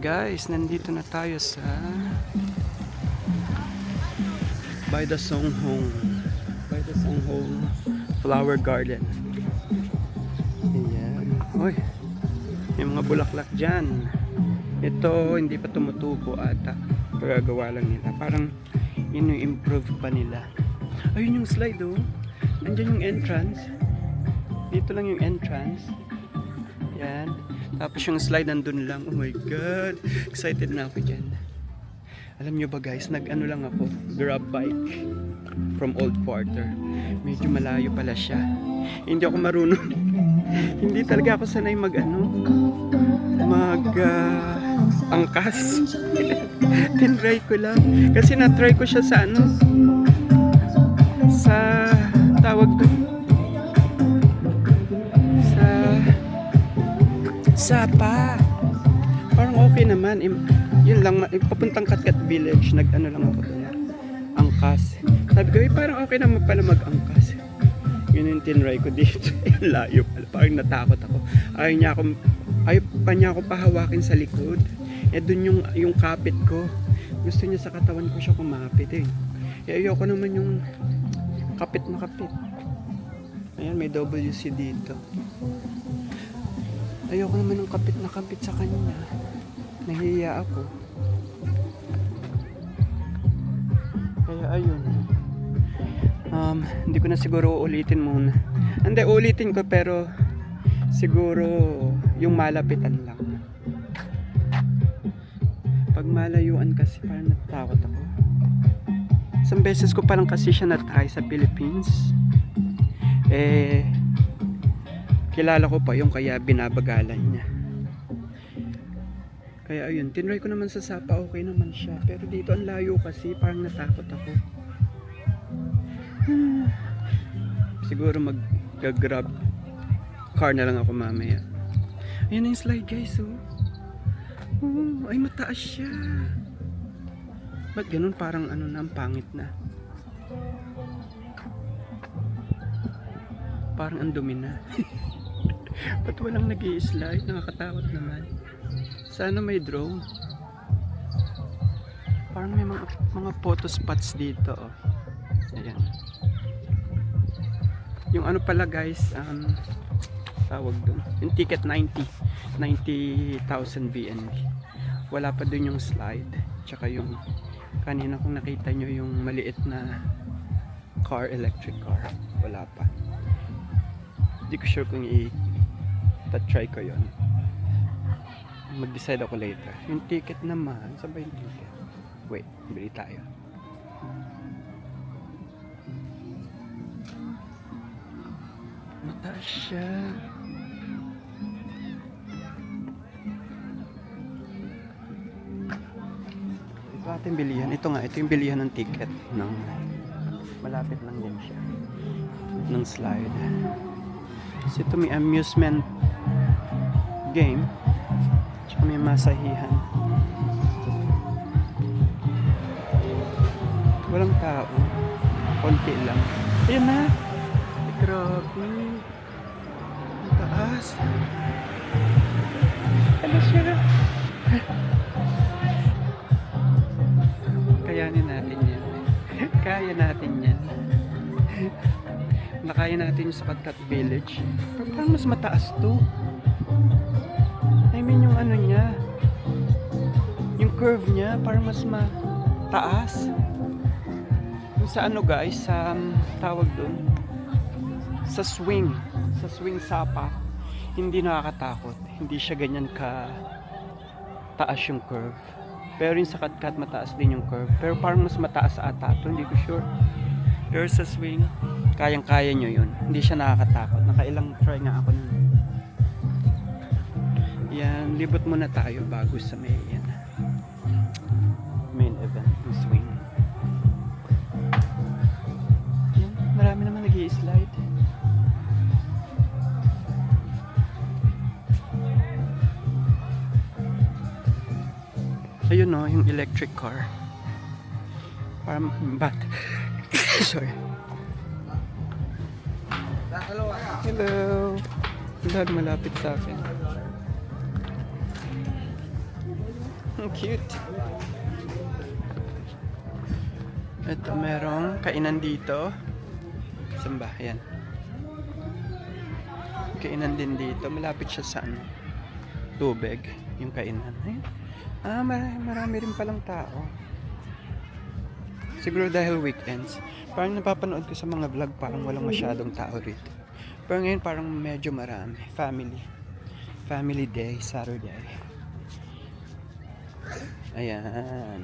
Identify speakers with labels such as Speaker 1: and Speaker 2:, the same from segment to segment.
Speaker 1: Guys, nandito na tayo sa By the Songhong Flower Garden. Ayan. Uy, may mga bulaklak dyan. Ito hindi pa tumutubo ata, pagagawa lang nila, parang inu-improve pa nila. Ayun yung slide oh, andyan yung entrance, dito lang yung entrance. Yan. Tapos yung slide nandun lang. Oh my god, excited na ako dyan. Alam nyo ba guys, nag-ano lang ako, grab bike from Old Quarter. Medyo malayo pala siya. Hindi ako marunong. Hindi talaga ako sanay angkas. Tinry ko lang. Kasi na-try ko siya sa sa tawag doon. Sapa. Parang okay naman. Yun lang, papuntang Katkat Village, nag-ano lang ako doon. Angkas. Sabi ko, parang okay naman pala mag-angkas. Yun yung tinry ko dito. Layo pala. Parang natakot ako. Ayaw pa niya ako pahawakin sa likod. Doon yung kapit ko. Gusto niya sa katawan ko siya kumapit eh. Ayoko naman yung kapit na kapit. Ayan, may WC dito. Ayoko naman ng kapit na kapit sa kanya. Nahihiya ako. Kaya ayun. Hindi ko na siguro ulitin muna. Hindi, ulitin ko pero siguro yung malapitan lang. Pag malayuan kasi parang natatakot ako. Isang beses ko parang kasi siya na-try sa Philippines. Kilala ko pa yung kaya binabagalan niya. Kaya ayun, tinry ko naman sa Sapa, okay naman siya. Pero dito ang layo kasi, parang natakot ako. Siguro mag-grab car na lang ako mamaya. Ayan na yung slide guys, oh. Oh, ay mataas siya. Ba't ganun? Parang ang pangit na. Parang ang dumi na. Ba't walang nag-i-slide? Nakakatakot naman. Sana may drone. Parang may mga photo spots dito oh. Ayan. Yung ano pala guys, tawag doon, yung ticket 90,000 BNB. Wala pa doon yung slide. Tsaka yung kanina kung nakita nyo yung maliit na car, electric car, wala pa. Hindi ko sure kung i-try ko yon. Mag-decide ako later. Yung ticket naman, saan ba yung ticket? Wait, bili tayo. Mataas siya. Ito ating bilihan. Ito nga, ito yung bilihan ng ticket. Malapit lang din siya. Ng slide. So ito may amusement game. Tsaka may masahihan. Walang tao. Konti lang. Ayan na. Grabe. Ang taas. Ano siya? Kayanin natin yan. Kaya natin yan. Nakaya natin yung sa Katkat Village. Parang mas mataas to. I mean yung ano niya, yung curve niya parang mas mataas. Yung sa ano guys, sa tawag doon, sa swing Sapa, hindi nakakatakot. Hindi siya ganyan ka taas yung curve. Pero yung sa Katkat mataas din yung curve. Pero parang mas mataas ata to, hindi ko sure. Pero sa swing, kayang-kaya nyo yun. Hindi siya nakakatakot. Nakailang try nga ako nun. Yan, libot muna tayo bago sa main event ng swing. Yan, marami naman nag-i-slide. Ayun no, yung electric car. Parang sorry. Hello. Dad malapit sa akin. Ang cute. Ito, merong kainan dito. Saan ba? Ayan. Kainan din dito. Malapit siya sa ano, tubig. Yung kainan. Ayan. Marami rin palang tao. Siguro dahil weekends. Parang napapanood ko sa mga vlog, parang walang masyadong tao rito. Pero ngayon parang medyo marami. Family day, Saturday. Ayan.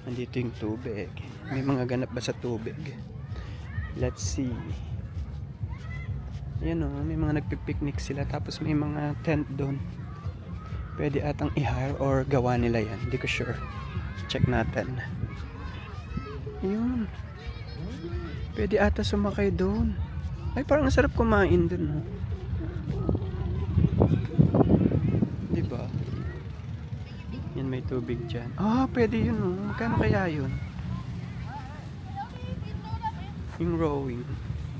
Speaker 1: Nandito yung tubig. May mga ganap ba sa tubig? Let's see. Ayan o, may mga nagpipiknik sila. Tapos may mga tent doon. Pwede atang i-hire or gawa nila yan. Hindi ko sure. Check natin. Ayun. Pwede ata sumakay doon. Ay, parang sarap kumain doon. No? Diba? Yan, may tubig dyan. Pwede yun. No? Magkano kaya yun? Yung rowing.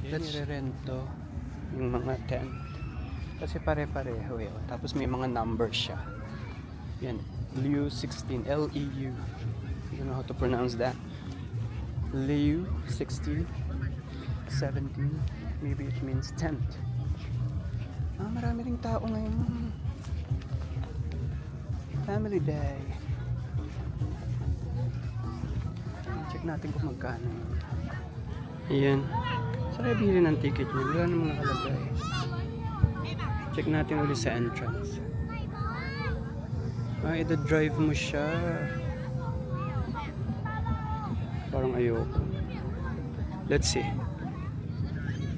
Speaker 1: Let's rento yung mga tent. Kasi pare-pareho eh. Tapos may mga numbers siya. Yan. Leu 16. L-E-U. I don't know how to pronounce that. Leu 16. 17. Maybe it means tent. Marami ring tao ngayon. Family day. Check natin kung magkano. Ayan. Saka bili ng ticket nyo. Wala namang nakalagay. Check natin ulit sa entrance. Ida-drive mo siya. Parang ayoko. Let's see.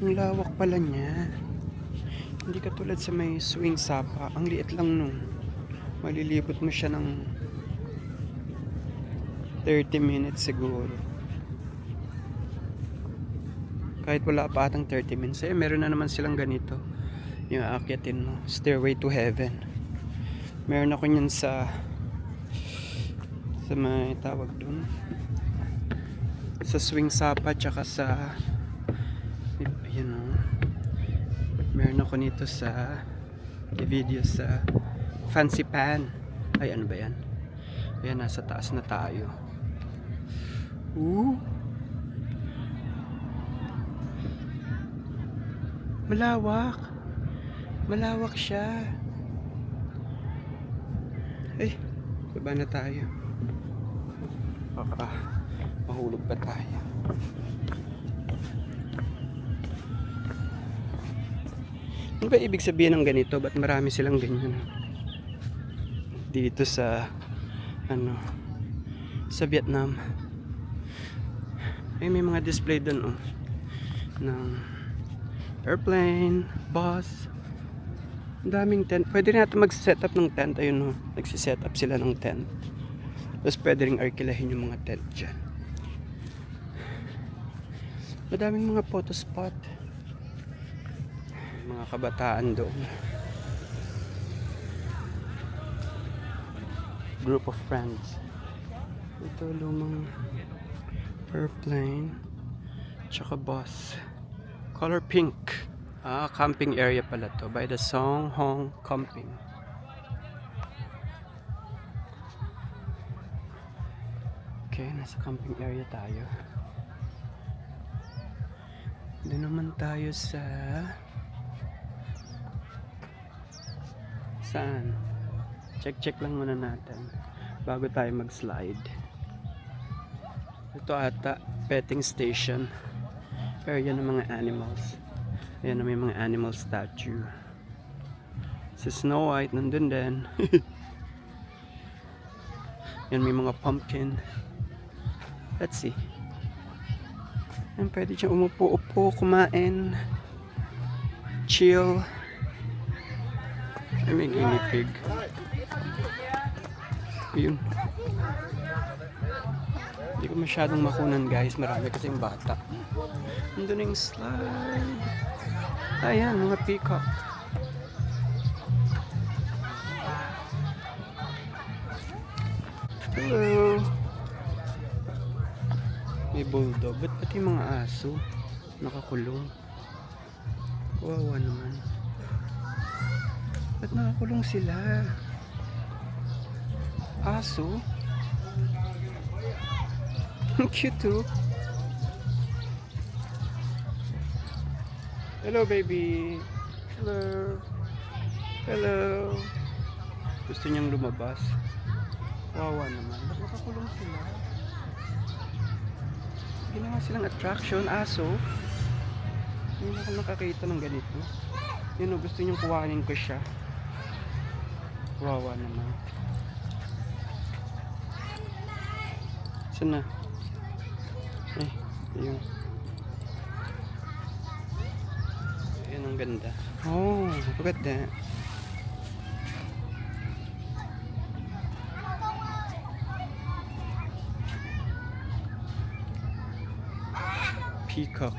Speaker 1: Ang lawak pala niya. Hindi katulad sa may swing sapa. Ang liit lang nun. Malilibot mo siya ng 30 minutes siguro. Kahit wala pa atang 30 minutes. Meron na naman silang ganito. Yung aakyatin mo. Stairway to Heaven. Meron ako nyan sa may tawag dun. Sa swing sapa tsaka sa yun o. Meron ako nito sa video sa Fancy Pan. Ay, ano ba yan? Ayan, nasa taas na tayo. Malawak siya. Baba na tayo. Baka mahulog pa tayo. Ano ba ibig sabihin ng ganito? Ba't marami silang ganyan? Dito sa sa Vietnam. May mga display doon ng airplane, bus. Ang daming tent. Pwede rin natin mag-set up ng tent. Ayun nagsiset up sila ng tent. Tapos pwede rin arkilahin yung mga tent dyan. Madaming mga photo spot. Mga kabataan doon. Group of friends. Ito lumang airplane. Tsaka bus. Color pink. Camping area pala to. By the Song Hong Camping. Okay, nasa camping area tayo. Doon naman tayo sa saan? Check lang muna natin bago tayo mag-slide. Ito ata petting station. Area ng mga animals. Ayan na may mga animal statue. Si Snow White nandun din. Yan may mga pumpkin. Let's see. Yan pwede siyang umupo-upo, kumain, chill. I mean guinea pig. Yun. Hindi ko masyadong makunan guys. Marami kasing bata. Nandun yung slide. Ayan, mga peacock. Hello. May bulldog. Ba't pati mga aso nakakulong? Kawawa naman. Ba't nakakulong sila? Aso. Cute too. Hello, baby. Hello. Hello. Gusto niyang lumabas. Wawa naman. Ba't nakakulong sila? Ginawa silang attraction, aso. Hindi ako nakakita ng ganito. Yun o, gusto niyang kuhanin ko siya. Wawa naman. Saan na? Eh, yun. Ayan ang ganda. Oh, look at that. Peacock.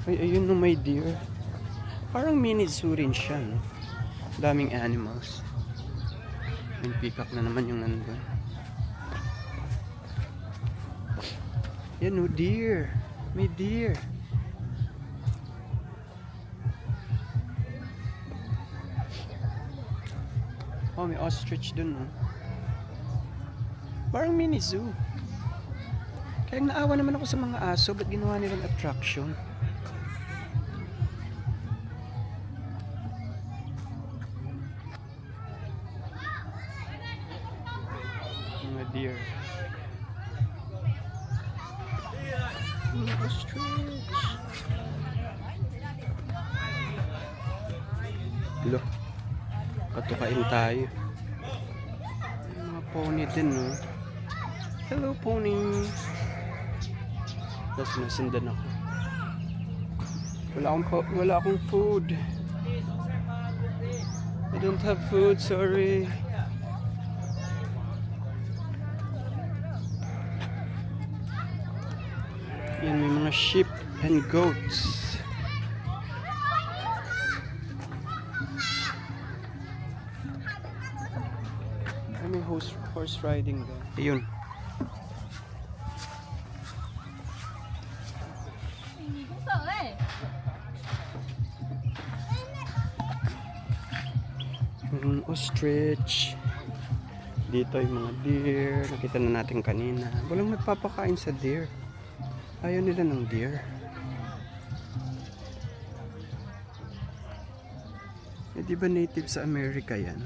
Speaker 1: Ay, ayun no, my dear. Parang mini zoo rin siya, no? Daming animals. Yung peacock na naman yung nandun. Yan no, deer. May deer. Oh, may ostrich dun, no? Parang mini zoo. Kaya naawa naman ako sa mga aso. Ba't ginawa nilang attraction? Mga deer. Mga ostrich. Look. Katukain tayo. Mga pony din, no? Hello, pony. Tapos nasundan ako. Wala akong food. I don't have food, sorry. Yan, may mga sheep and goats. May horse riding doon. Ayun. Ostrich. Dito yung mga deer. Nakita na natin kanina. Walang nagpapakain sa deer. Ayaw nila ng deer. Eh, di ba native sa Amerika yan?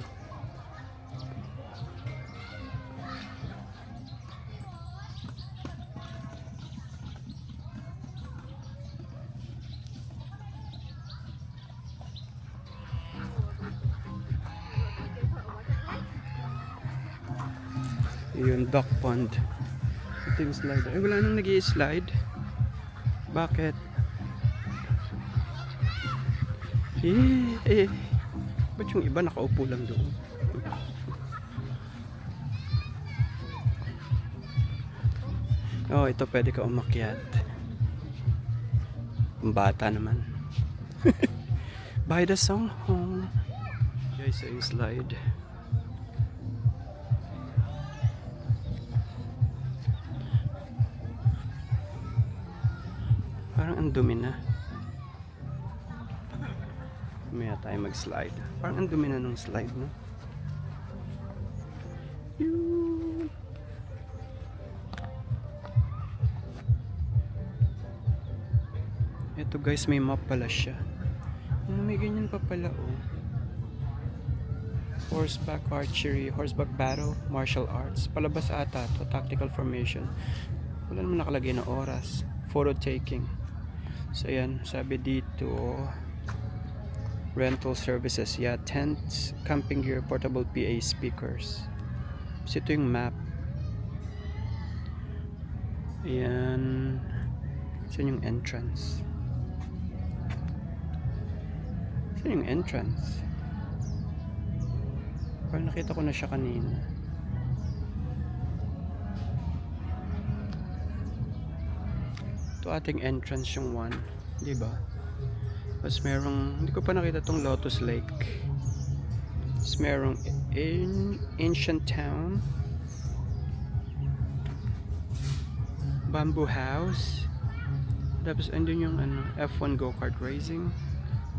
Speaker 1: Yun, duck pond. Ito yung slider. Eh, wala nang nag-i-slide. Bakit? Ba't yung iba nakaupo lang doon? Oh, ito pwede ka umakyat. Ang bata naman. By the song home. Guys, yung slide. Parang ang dumi na. Maya tayo mag-slide. Parang ang dumi na nung slide, no? Ito guys, may map pala siya. May ganyan pa pala, oh. Horseback archery, horseback battle, martial arts. Palabas ata to, tactical formation. Wala naman nakalagay na oras. Photo taking. So ayan, sabi dito rental services, yeah, tents, camping gear, portable PA speakers. So ito yung map. Ayan. Saan yung entrance? Saan yung entrance? Parang nakita ko na siya kanina. Ito ating entrance yung one, di ba? Tapos merong, hindi ko pa nakita tong Lotus Lake. Tapos merong ancient town, bamboo house. Tapos andun yung F1 go-kart racing,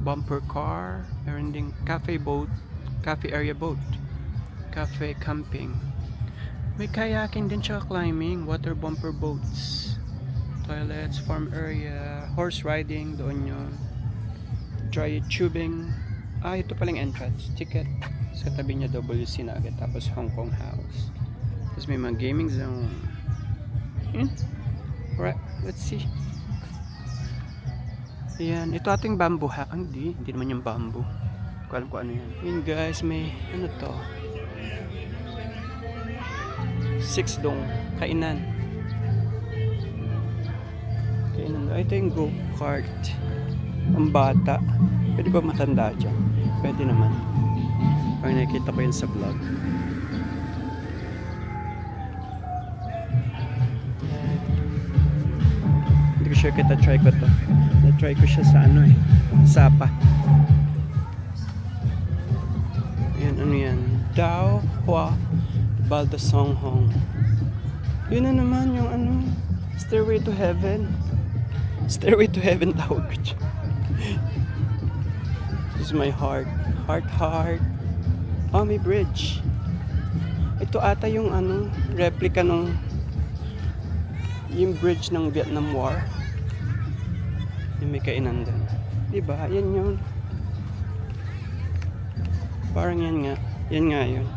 Speaker 1: bumper car, meron ding cafe boat, Cafe area boat. Cafe camping. May kayaking din tsaka climbing. Water bumper boats. Toilets, farm area, horse riding, doon yun. Dry tubing. Ito palang entrance. Ticket. Sa tabi niya WC na agad. Tapos Hong Kong House. Tapos may mga gaming zone. Alright, let's see. Ayan, ito ating bamboo ha. Hindi naman yung bamboo. Hindi ko alam kung ano yan. Ayan guys, may ano to. 6 dong kainan. Ito yung go-kart. Ang bata. Pwede ba matanda dyan? Pwede naman. Parang nakikita ko yun sa vlog. Hindi ko sure kita try ko to. Na-try ko siya sa ano Sapa. Ayan, ano yan? Dao Hua Balda Song Hong. Yun na naman yung ano, Stairway to Heaven. Stairway to Heaven tawag ko dyan. This is my heart. Heart. Oh, may bridge. Ito ata yung ano, replica nung yung bridge ng Vietnam War. Yung may kainan doon. Diba? Yan yun. Parang yan nga. Yan nga yun.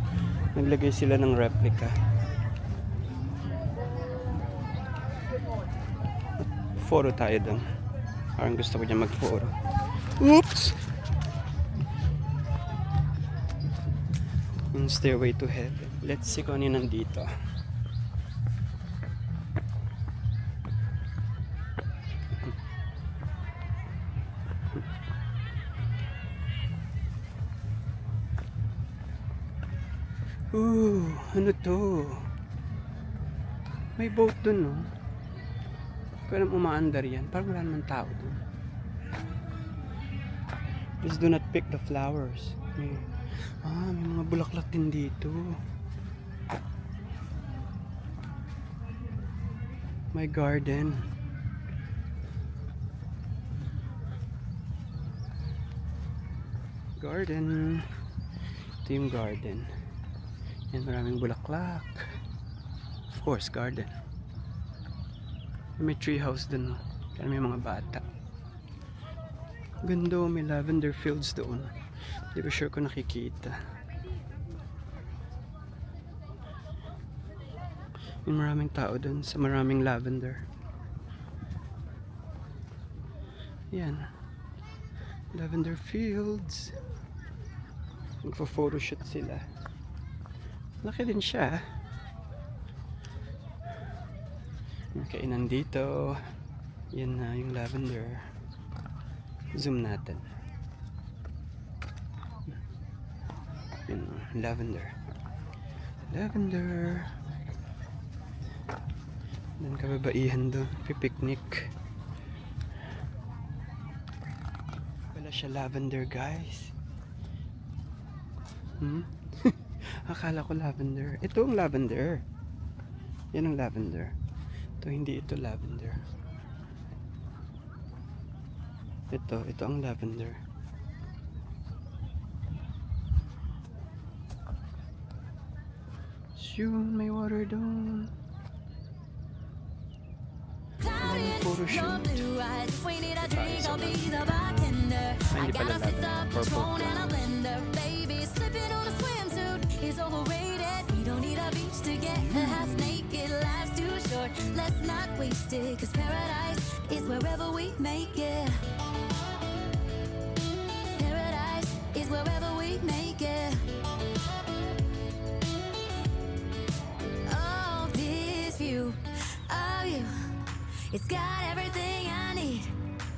Speaker 1: Naglagay sila ng replica. Photo tayo doon. Parang gusto ko dyan mag-photo. Oops! Yung Stairway to Heaven. Let's see kung ano yung nandito. Ano to? May boat dun, no? Kaya naman umaandar yan. Parang wala naman tao dun. Please do not pick the flowers. May mga bulaklak din dito. My garden. Garden. Ito yung garden. Yan, maraming bulaklak. Of course, garden. May tree house dun. Kaya may mga bata. Ganda, may lavender fields doon. Hindi ko sure kung nakikita. May maraming tao dun sa maraming lavender. Yan. Lavender fields. Nagpo-photoshoot sila. Laki din siya. May kainan dito. Yan na yung lavender. Zoom natin. Yan, lavender. Lavender. Dan kababaihan doon. Pipiknik. Wala siya lavender, guys. Akala ko lavender. Ito ang lavender. Yan ang lavender. Ito, hindi ito lavender. Ito ang lavender. Yun, may water doon. Photoshoot. Hindi pala lavender. Purple. Is overrated. We don't need a beach to get a half naked. Life's too short. Let's not waste it. Cause paradise is wherever we make it. Paradise is wherever we make it. Oh, this view of you. It's got everything I need.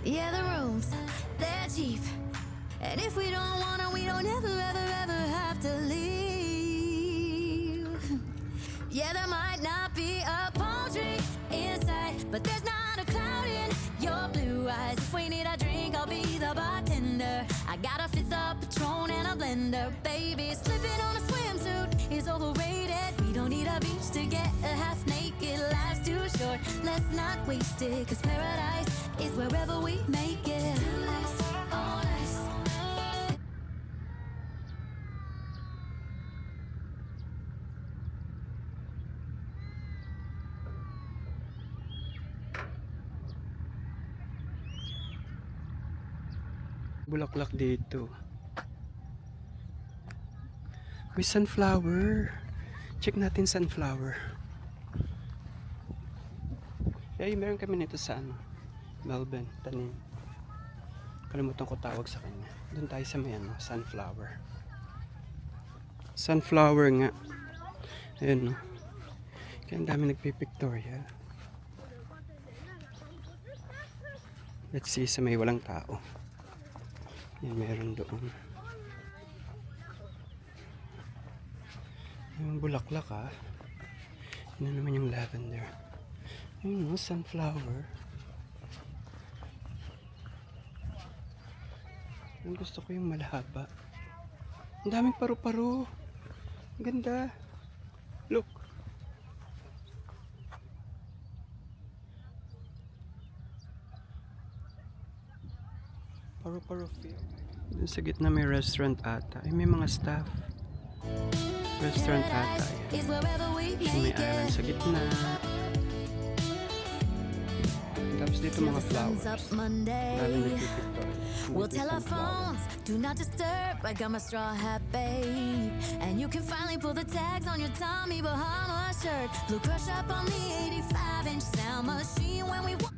Speaker 1: Yeah, the rooms, they're cheap. And if we don't wanna, we don't ever have to leave. Yeah, there might not be a palm tree inside, but there's not a cloud in your blue eyes. If we need a drink, I'll be the bartender. I got a fifth of Patron and a blender. Baby, slipping on a swimsuit is overrated. We don't need a beach to get a half naked. Life's too short, let's not waste it. Cause paradise is wherever we make it. Bulaklak dito. May sunflower. Check natin sunflower. Ay, meron kami nito sa ano, Melbourne, tanim. Kalimutan ko tawag sa kanya. Doon tayo sa may ano, sunflower. Sunflower nga. Ayun, no. Kaya ang dami nagpipictorial. Let's see sa may walang tao. Yan, meron doon. Yung bulaklak ah. Ano naman yung lavender. Ayun, no, sunflower. Ang gusto ko yung malahaba. Ang daming paru-paro. Ang ganda. Look. Paru-paro field. Dun sa gitna may restaurant ata. Ay, may mga staff. Restaurant ata. Yan. May island sa gitna. Tapos dito mga flowers. Lalo nagpipictor.
Speaker 2: We'll tell our phones, do not disturb. I got my straw hat, babe. And you can finally pull the tags on your Tommy Bahama shirt. Blue crush up on the 85-inch sound machine when we walk.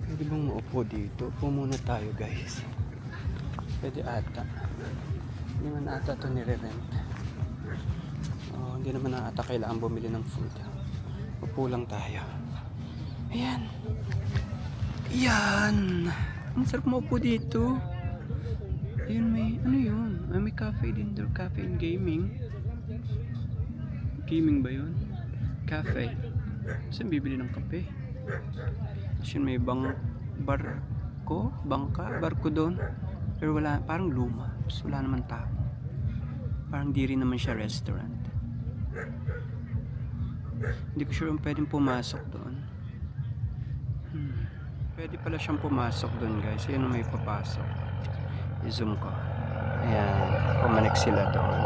Speaker 1: Pwede bang maupo dito? Upo muna tayo guys. Pwede ata. Hindi man ata ito nire-rent. Oh, hindi naman ata kailangan bumili ng food. Upo lang tayo. Ayan. Ayan. Ang sarap maupo dito. Ayun may, ano yun? Ay, may cafe din doon. Cafe and gaming. Gaming ba yun? Cafe. Saan bibili ng kape? Kasi may barko doon. Pero wala, parang luma. So, wala naman tao. Parang di rin naman siya restaurant. Hindi ko sure kung pwedeng pumasok doon. Pwede pala siyang pumasok doon guys. Ayan may papasok. I-zoom ko. Ayan. Pumanik sila doon.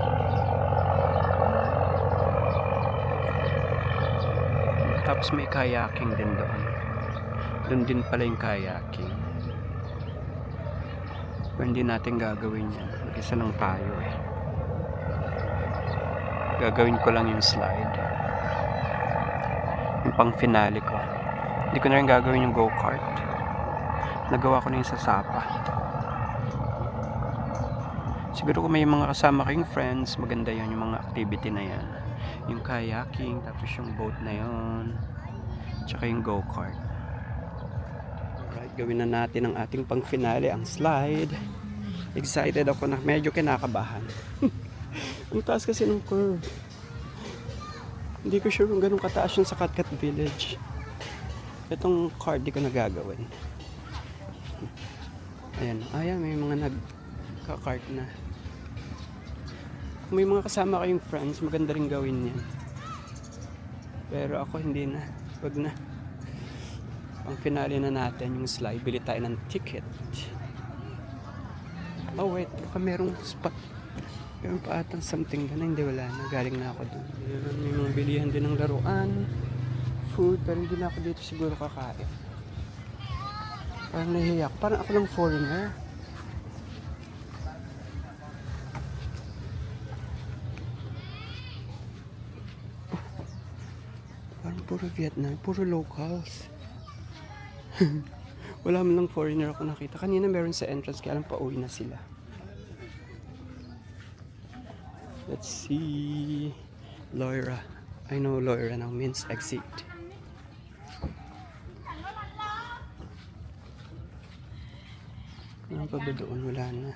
Speaker 1: Tapos may kayaking din doon. Doon din pala yung kayaking. Pero hindi natin gagawin yan. Mag-isa lang tayo eh. Gagawin ko lang yung slide. Yung pang finale ko. Hindi ko na rin gagawin yung go-kart. Nagawa ko na yung sa Sapa. Siguro kung may mga kasama kayong friends, maganda yan yung mga activity na yan. Yung kayaking, tapos yung boat na yon, tsaka yung go-kart. Alright, gawin na natin ang ating pang finale, ang slide. Excited ako na, medyo kinakabahan. Ang taas kasi ng curve. Hindi ko sure kung ganun kataas yung sa Katkat Village. Itong card di ko nagagawin. Ayan, ayan may mga nagka-kart na. Kung may mga kasama kayong friends, maganda rin gawin yan. Pero ako hindi na. Wag na. Ang finale na natin yung slide, bili tayo ng ticket. Oh wait, baka merong spot. Meron pa atang something na hindi, wala na. Galing na ako doon. May mga bilihan din ng laruan, food, pero hindi na ako dito siguro kakain. Parang nahihiyak. Parang ako lang foreigner. Parang puro Vietnam, puro locals. Wala man lang foreigner ako nakita. Kanina meron sa entrance, kaya lang pauwi na sila. Let's see. Loira. I know Loira now means exit. Ano pa ba doon? Wala na.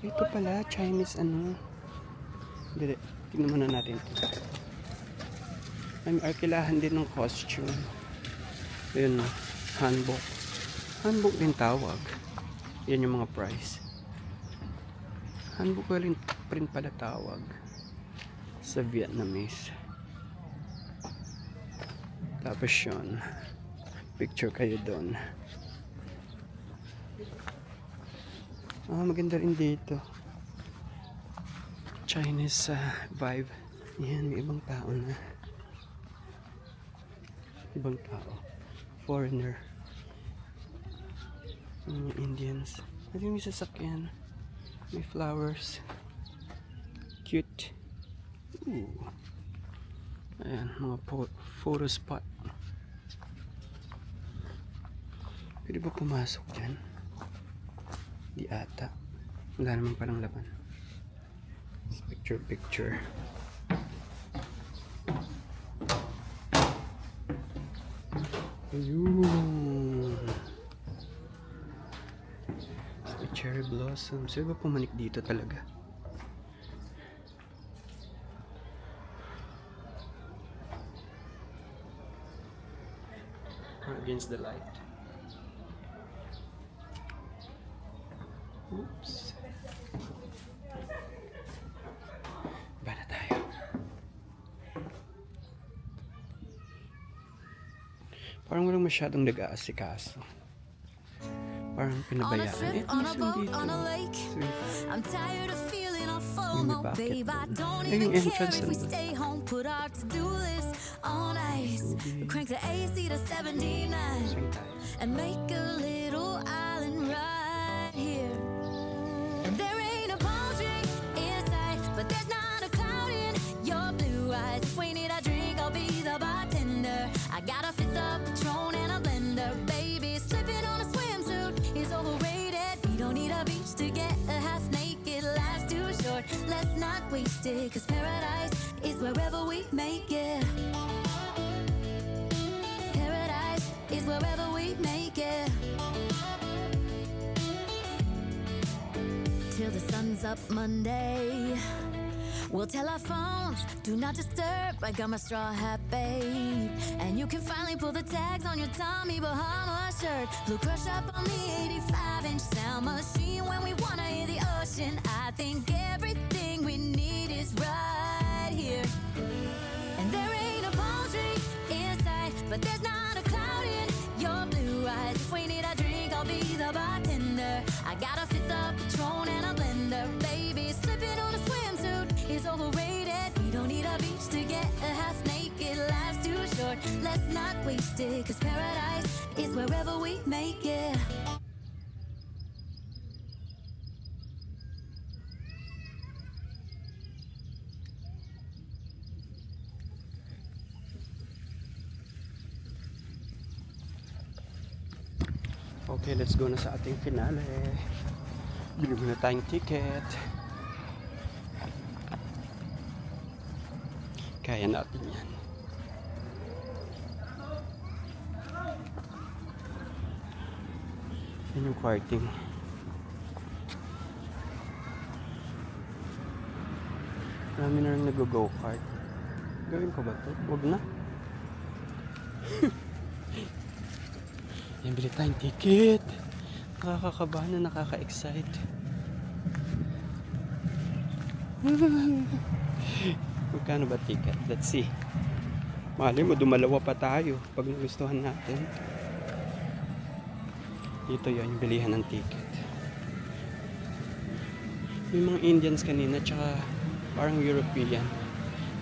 Speaker 1: Ito pala, Chinese ano. Hindi, tignan muna natin ito. May arkilahan din ng costume. Ayun, hanbok. Hanbok din tawag. Yan yung mga price. Hanbok rin pala tawag sa Vietnamese. Tapos yun, picture kayo doon. Maganda rin dito. Chinese vibe. Yan, may ibang tao na. Ibang tao. Foreigner. Indians. At yung may sasakyan. May flowers. Cute. Ooh. Ayan, mga photo spot. Pwede ba pumasok dyan? Di ata. Wala naman palang laban. Picture. Ayun. May cherry blossom. So, iba pumanik dito talaga. Against the light. Oops. Ba na tayo? Parang walang masyadong nag-aasikaso. Parang pinabayaan.
Speaker 2: On a boat, on a lake. I'm tired of feeling all FOMO, babe. I don't even care if we stay home. Put our to-do list on ice. We crank the AC to 79 and make a little island right here. And there ain't a palm tree in sight, but there's not a cloud in your blue eyes. If we need a drink, I'll be the bartender. I got a fifth of Patron and a blender, baby. Slipping on a swimsuit is overrated. We don't need a beach to get a half naked. Life's too short, let's not waste it. Cause paradise is wherever we make it. Paradise is wherever we make it. Till the sun's up Monday, we'll tell our phones, do not disturb. I got my straw hat, babe. And you can finally pull the tags on your Tommy Bahama shirt. Blue crush up on the 85-inch sound machine. When we wanna hear the ocean, I think everything we need is right here. And there ain't a palm tree in sight, but there's not a cloud in your blue eyes. If we need a drink, I'll be the bartender. I got a fifth of Patron and a blender, baby. Slipping on a swimsuit is overrated. We don't need a beach to get a half naked. Life's too short, let's not waste it. Cause paradise is wherever we make it.
Speaker 1: Okay, let's go na sa ating finale. Bili muna tayong ticket. Kaya natin yan. Yan yung karting. Marami na rin nag-go-kart. Gawin ko ba ito? Huwag na. Yan, bili tayong ticket. Nakakakabahan na, nakaka-excite. Magkano ba ticket? Let's see. Mali mo, dumalawa pa tayo pag nagustuhan natin. Dito yun, yung bilihan ng ticket. May mga Indians kanina, tsaka parang European.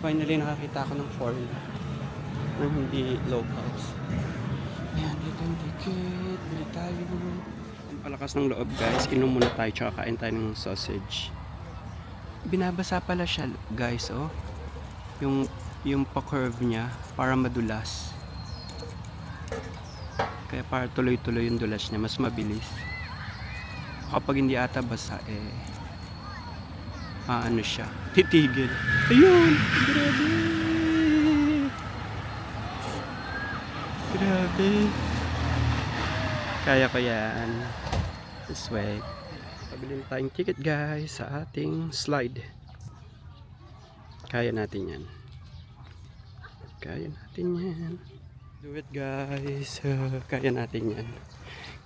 Speaker 1: Finally, nakakita ako ng foreigner. Ng hindi locals. Ayan, dito yung ticket. Bili tayo. Ang palakas ng loob, guys. Inom muna tayo, tsaka kain tayo ng sausage. Binabasa pala siya, guys, oh. Yung pa-curve niya, para madulas. Kaya para tuloy-tuloy yung dulas niya, mas mabilis. Kapag hindi ata basa, ano siya, titigil. Ayun! Grabe! Grabe! Kaya ko yan. This way. Pabili tayong ticket, guys, sa ating slide. Kaya natin yan. Kaya natin yan. Do it, guys. Kaya natin yan.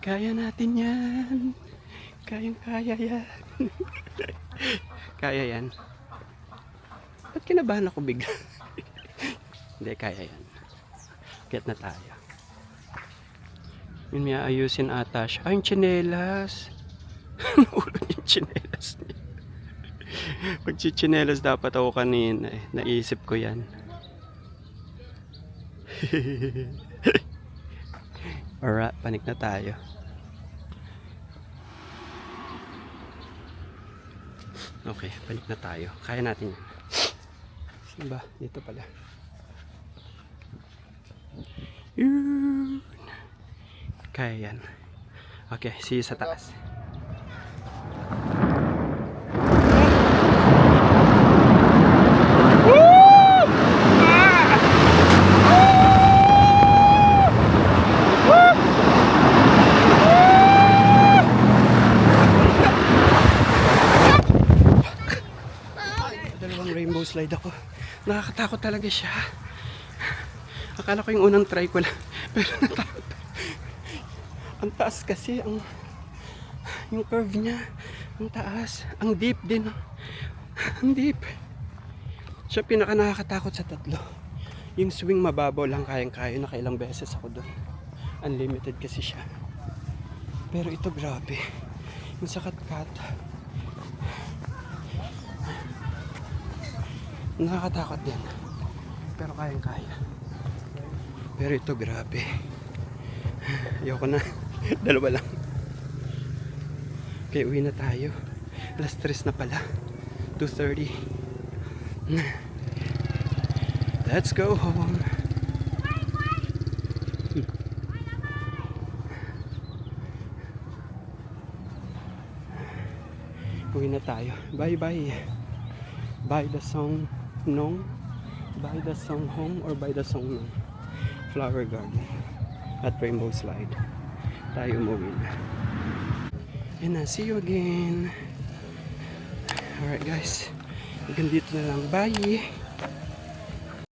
Speaker 1: Kaya natin yan. Kayang-kaya yan. Kaya yan. Ba't kinabahan ako bigla? Hindi, kaya yan. Get na tayo. Yun, may ayusin ata siya. Ay, yung tsinelas. Ulog yung tsinelas niya. Pag tsinelas dapat ako kanina eh. Naisip ko yan. Alright, panik na tayo. Okay, panik na tayo. Kaya natin yan. Saan ba? Dito pala. Yun. Kaya yan. Okay, see you sa taas. Dalawang rainbow slide ako. Nakakatakot talaga siya. Akala ko yung unang try ko lang. Pero natakot. Ang taas kasi. Yung curve niya. Ang taas. Ang deep din. Ang deep. Siya pinaka nakakatakot sa tatlo. Yung swing mababaw lang kayang-kaya. Nakailang beses ako doon. Unlimited kasi siya. Pero ito grabe. Yung sa kat-kat. Nakakatakot din. Pero kayang-kaya. Pero ito grabe. Ayoko na. Dalawa lang. Okay, uwi na tayo. Alas 3 na pala. 2:30. Let's go home. Uwi na tayo. Bye-bye. By the song Nong. By the song home or by the song Nong. Flower garden. At rainbow slide. Tayo umuwi na. And I'll see you again. Alright guys. Hanggang dito na lang. Bye!